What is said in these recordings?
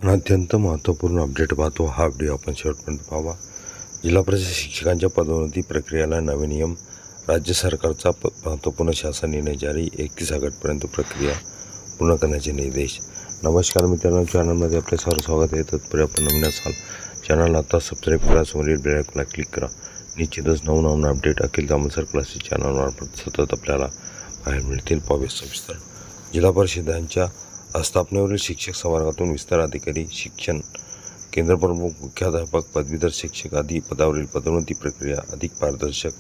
अत्यंत महत्त्वपूर्ण अपडेट पाहतो. हा व्हिडिओ आपण शेवटपर्यंत पाहावा. जिल्हा परिषद शिक्षकांच्या पदोन्नती प्रक्रियेला नवे नियम. राज्य सरकारचा महत्त्वपूर्ण शासन निर्णय जारी. 31 ऑगस्टपर्यंत प्रक्रिया पूर्ण करण्याचे निर्देश. नमस्कार मित्रांनो, चॅनलमध्ये आपले सर्व स्वागत आहे. तत्पूर्वी आपण नवीन असाल चॅनल आता सबस्क्राईब करा, समोरील बेल आयकॉनला क्लिक करा. निश्चितच नवनवीन अपडेट अखिल दामोदर क्लासेस चॅनलमार्फत सतत आपल्याला पाहायला मिळतील. पाहूया सविस्तर. जिल्हा परिषदांच्या स्थापनेवरील शिक्षक संवर्गातून विस्तार अधिकारी, शिक्षण केंद्र प्रमुख, मुख्याध्यापक, पदवीधर शिक्षक आदी पदावरील पदोन्नती प्रक्रिया अधिक पारदर्शक,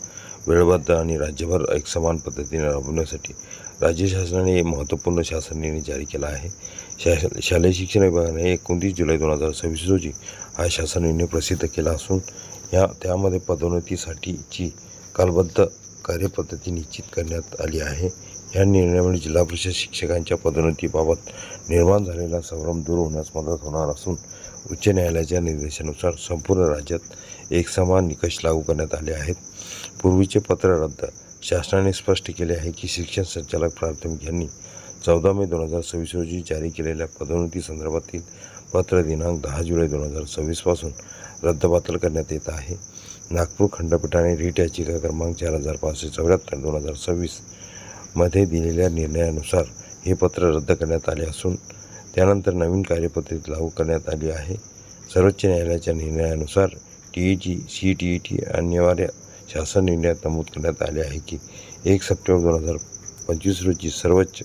वेळबद्ध आणि राज्यभर एकसमान पद्धतीने राबवण्यासाठी राज्य शासनाने महत्त्वपूर्ण शासन निर्णय जारी केला आहे. शालेय शिक्षण विभागाने 29 जुलै 2026 रोजी हा शासन निर्णय प्रसिद्ध केला असून त्यामध्ये पदोन्नतीसाठीची कालबद्ध कार्यपद्धती निश्चित करण्यात आली आहे. या निर्णयामुळे जिल्हा परिषद शिक्षकांच्या पदोन्नतीबाबत निर्माण झालेला संभ्रम दूर होण्यास मदत होणार असून उच्च न्यायालयाच्या निर्देशानुसार संपूर्ण राज्यात एकसमान निकष लागू करण्यात आले आहेत. पूर्वीचे पत्र रद्द. शासनाने स्पष्ट केले आहे की शिक्षण संचालक प्राथमिक यांनी 14 मे 2026 रोजी जारी केलेल्या पदोन्नती संदर्भातील पत्र दिनांक 10 जुलै 2026 पासून रद्दबातल करण्यात येत आहे. नागपूर खंडपीठाने रीट याचिका क्रमांक 4574/2026 मध्ये दिलेल्या निर्णयानुसार हे पत्र रद्द करण्यात आले असून त्यानंतर नवीन कार्यपद्धती लागू करण्यात आली आहे. सर्वोच्च न्यायालयाच्या निर्णयानुसार TET, CTET अनिवार्य शासन निर्णयात नमूद करण्यात आले आहे की 1 सप्टेंबर 2025 रोजी सर्वोच्च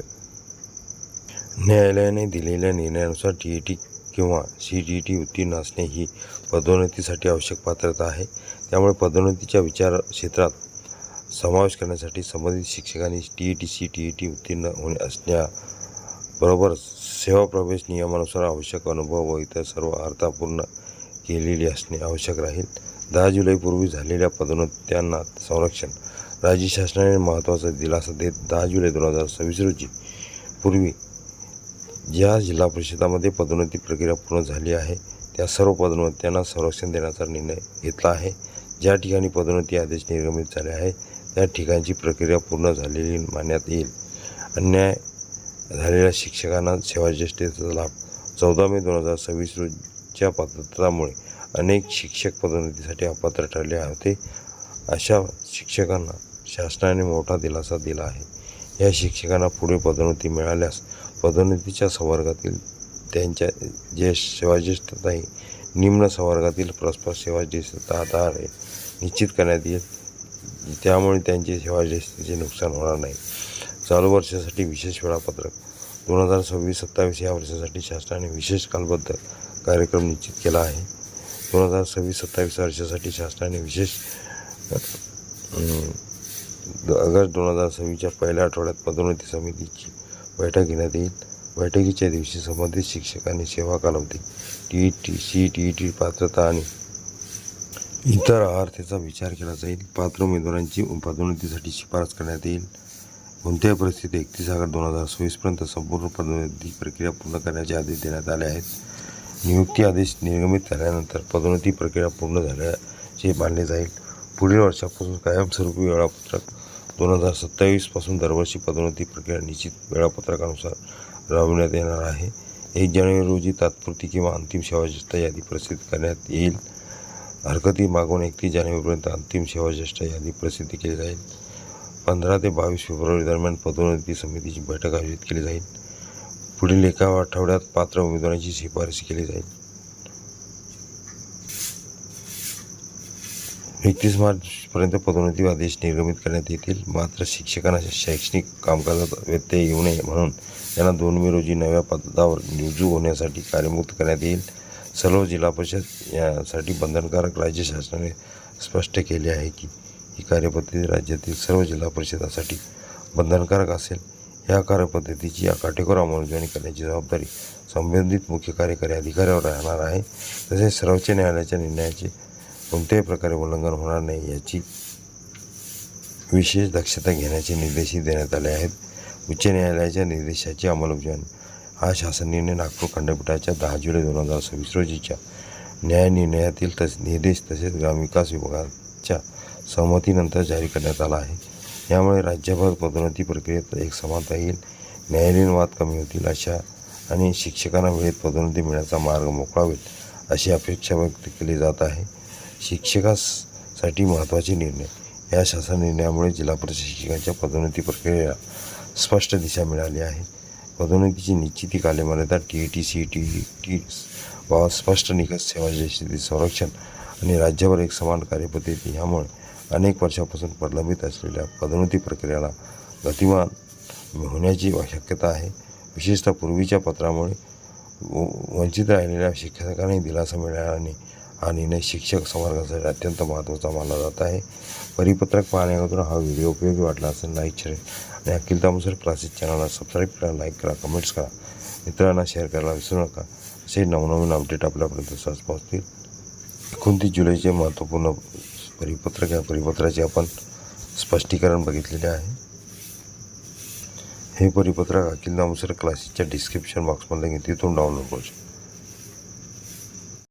न्यायालयाने दिलेल्या निर्णयानुसार TET किंवा CTET उत्तीर्ण असणे ही पदोन्नतीसाठी आवश्यक पात्रता आहे. त्यामुळे पदोन्नतीच्या विचार क्षेत्रात समावेश करण्यासाठी संबंधित शिक्षकांनी TET, CTET उत्तीर्ण होणे असण्याबरोबर सेवा प्रवेश नियमानुसार आवश्यक अनुभव व इतर सर्व अर्हता पूर्ण केलेली असणे आवश्यक राहील. 10 जुलैपूर्वी झालेल्या पदोन्नत्यांना संरक्षण. राज्य शासनाने महत्त्वाचा दिलासा देत 10 जुलै 2026 रोजी पूर्वी ज्या जिल्हा परिषदामध्ये पदोन्नती प्रक्रिया पूर्ण झाली आहे त्या सर्व पदोन्नत्यांना संरक्षण देण्याचा निर्णय घेतला आहे. ज्या ठिकाणी पदोन्नती आदेश निर्गमित झाले आहे त्या ठिकाणची प्रक्रिया पूर्ण झालेली मानण्यात येईल. अन्याय झालेल्या शिक्षकांना सेवाज्येष्ठतेचा लाभ. 14 मे 2026 रोजीच्या पात्रतामुळे अनेक शिक्षक पदोन्नतीसाठी अपात्र ठरले होते. अशा शिक्षकांना शासनाने मोठा दिलासा दिला आहे. या शिक्षकांना पुढे पदोन्नती मिळाल्यास पदोन्नतीच्या संवर्गातील त्यांच्या सेवाज्येष्ठता ही निम्न संवर्गातील परस्पर सेवाज्येष्ठता आधारे निश्चित करण्यात येईल. त्यामुळे त्यांचे सेवाज्येष्ठतेचे नुकसान होणार नाही. चालू वर्षासाठी विशेष वेळापत्रक. 2026-27 या वर्षासाठी शासनाने विशेष कालबद्ध कार्यक्रम निश्चित केला आहे. 2026-27 वर्षासाठी शासनाने विशेष ऑगस्ट 2026च्या पहिल्या आठवड्यात पदोन्नती समितीची बैठक घेण्यात येईल. बैठकीच्या दिवशी संबंधित शिक्षकांनी सेवा कालावधी, TET, CTET पात्रता आणि इतर अर्हतेचा विचार केला जाईल. पात्र उमेदवारांची पदोन्नतीसाठी शिफारस करण्यात येईल. कोणत्याही परिस्थितीत 31 ऑगस्ट 2026 पर्यंत संपूर्ण पदोन्नती प्रक्रिया पूर्ण करण्याचे आदेश देण्यात आले आहेत. नियुक्ती आदेश निर्गमित झाल्यानंतर पदोन्नती प्रक्रिया पूर्ण झाल्याचे मानले जाईल. पुढील वर्षापासून कायमस्वरूपी वेळापत्रक. 2027 पासून दरवर्षी पदोन्नती प्रक्रिया निश्चित वेळापत्रकानुसार राबविण्यात येणार आहे. 1 जानेवारी रोजी तात्पुरती किंवा अंतिम सेवाज्येष्ठता यादी प्रसिद्ध करण्यात येईल. हरकती मागून 31 जानेवारीपर्यंत अंतिम सेवाज्येष्ठता यादी प्रसिद्ध केली जाईल. 15 ते 22 फेब्रुवारी दरम्यान पदोन्नती समितीची बैठक आयोजित केली जाईल. पुढील एका आठवड्यात पात्र उमेदवारांची शिफारस केली जाईल. 31 मार्चपर्यंत पदोन्नती आदेश निर्गमित करण्यात येतील. मात्र शिक्षकांना शैक्षणिक कामकाजात व्यत्यय येऊ नये म्हणून त्यांना 2 मे रोजी नव्या पदावर रुजू होण्यासाठी कार्यमुक्त करण्यात येईल. सर्व जिल्हा परिषद यासाठी बंधनकारक. राज्य शासनाने स्पष्ट केले आहे की ही कार्यपद्धती राज्यातील सर्व जिल्हा परिषदासाठी बंधनकारक असेल. या कार्यपद्धतीची काटेकोर अंमलबजावणी करण्याची जबाबदारी संबंधित मुख्य कार्यकारी अधिकाऱ्यावर राहणार आहे. तसेच सर्वोच्च न्यायालयाच्या निर्णयाचे कोणत्याही प्रकारे उल्लंघन होणार नाही याची विशेष दक्षता घेण्याचे निर्देशही देण्यात आले आहेत. उच्च न्यायालयाच्या निर्देशाची अंमलबजावणी. हा शासन निर्णय नागपूर खंडपीठाच्या 10 जुलै 2026 रोजीच्या न्याय निर्णयातील निर्देश तसेच ग्रामविकास विभागाच्या सहमतीनंतर जारी करण्यात आला आहे. यामुळे राज्यभर पदोन्नती प्रक्रियेत एक समानता येईल. न्यायालयीन वाद कमी होतील. अशा आणि शिक्षकांना वेळेत पदोन्नती मिळण्याचा मार्ग मोकळा होईल अशी अपेक्षा व्यक्त केली जात आहे. शिक्षकासाठी महत्त्वाचे निर्णय. या शासन निर्णयामुळे जिल्हा परिषद शिक्षकांच्या पदोन्नती प्रक्रियेला स्पष्ट दिशा मिळाली आहे. पदोन्नतीची निश्चिती, कालमर्यादा, TET, CET व स्पष्ट निकष, सेवानिवृत्ती संरक्षण आणि राज्यावर एक समान कार्यपद्धती यामुळे अनेक वर्षापासून प्रलंबित असलेल्या पदोन्नती प्रक्रियेला गतिमान होण्याची शक्यता आहे. विशेषतः पूर्वीच्या पत्रामुळे वंचित राहिलेल्या शिक्षकांनाही दिलासा मिळाल्याने हा निर्णय शिक्षक समाजासाठी अत्यंत महत्त्वाचा मानला जात आहे. परिपत्रक पाहण्याअगोदर हा व्हिडिओ उपयोगी वाटला असेल लाईक शेअर आणि अखिल तामसर क्लासेस चॅनलला सबस्क्राईब करा, लाईक करा, कमेंट्स करा, मित्रांना शेअर करायला विसरू नका. असे नवनवीन अपडेट आपल्यापर्यंत सहज पोहोचतील. 29 जुलैचे महत्त्वपूर्ण परिपत्रक, या परिपत्राचे आपण स्पष्टीकरण बघितलेले आहे. हे परिपत्रक अखिल तामसर क्लासेसच्या डिस्क्रिप्शन बॉक्समध्ये तिथून डाउनलोड करू शकता.